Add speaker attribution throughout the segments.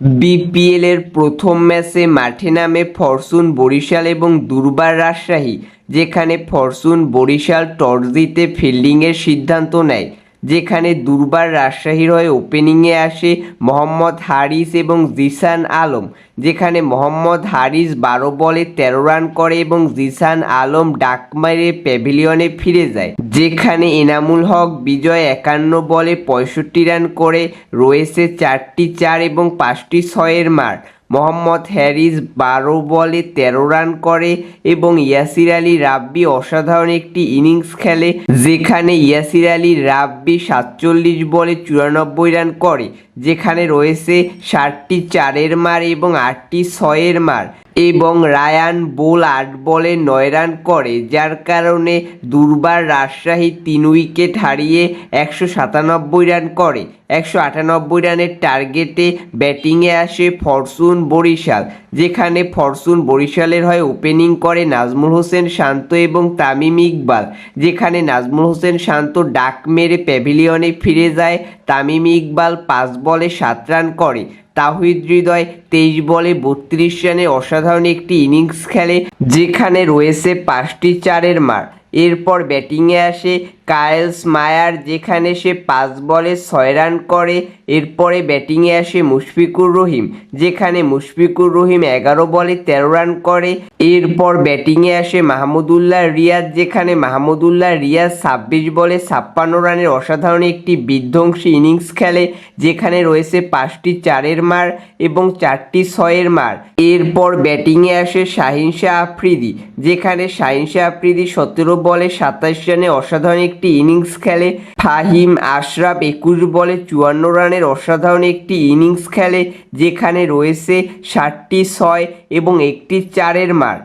Speaker 1: BPL এর প্রথম ম্যাচে মাঠে নামে ফরচুন বরিশাল এবং দুর্বার রাজশাহী, যেখানে ফরচুন বরিশাল টস জিতে ফিল্ডিংয়ের সিদ্ধান্ত নেয়। যেখানে দুর্বার রাজশাহীর হয়ে ওপেনিংয়ে আসে মোহাম্মদ হারিস এবং জিসান আলম। যেখানে মোহাম্মদ হারিস 12 বলে 13 রান করে এবং জিসান আলম ডাক মেরে প্যাভিলিয়নে ফিরে যায়। যেখানে এনামুল হক বিজয় 51 বলে 65 রান করে রয়েছে 4টি 4 এবং 5টি 6-এর মার। মোহাম্মদ হ্যারিস 12 বলে 13 রান করে এবং ইয়াসির আলী রাব্বি অসাধারণ একটি ইনিংস খেলে। যেখানে ইয়াসির আলী রাব্বি 47 বলে 94 রান করে, যেখানে রয়েছে 60টি 4-এর মার এবং 8টি 6-এর মার। এবং রায়ান বোল 8 বলে 9 রান করে, যার কারণে দুর্বার রাজশাহী 3 উইকেট হারিয়ে 197 রান করে। 198 রানের টার্গেটে ব্যাটিংয়ে আসে ফরচুন বরিশাল। যেখানে ফরচুন বরিশালের হয়ে ওপেনিং করে নাজমুল হোসেন শান্ত এবং তামিম ইকবাল। যেখানে নাজমুল হোসেন শান্ত ডাক মেরে প্যাভিলিয়নে ফিরে যায়। তামিম ইকবাল 5 বলে 7 রান করে। তাহিদ হৃদয় 23 বলে 32 রানে অসাধারণ একটি ইনিংস খেলে, যেখানে রয়েছে 5টি 4-এর মার। এরপর ব্যাটিংয়ে আসে কায়েল মায়ার, যেখানে সে 5 বলে 6 রান করে। এরপরে ব্যাটিংয়ে আসে মুশফিকুর রহিম, যেখানে মুশফিকুর রহিম 11 বলে 13 রান করে। এরপর ব্যাটিংয়ে আসে মাহমুদুল্লাহ রিয়াদ, যেখানে মাহমুদুল্লাহ রিয়াদ 26 বলে 56 রানের অসাধারণ একটি বিধ্বংসী ইনিংস খেলে, যেখানে রয়েছে 5টি 4-এর মার এবং 4টি 6-এর মার। এরপর ব্যাটিংয়ে আসে শাহিন শাহ আফ্রিদি, যেখানে শাহিন শাহ আফ্রিদি 17 বলে 27 রানে অসাধারণ একটি ইনিংস খেলে। ফাহিম আশরাফ 21 বলে 54 রানের অসাধারণ একটি ইনিংস খেলে, যেখানে রয়েছে 60টি 6 এবং একটি 4-এর মার।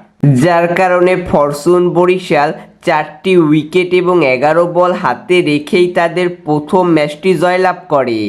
Speaker 1: যার কারণে ফরচুন বরিশাল 4টি উইকেট এবং 11 বল হাতে রেখেই তাদের প্রথম ম্যাচটি জয়লাভ করে।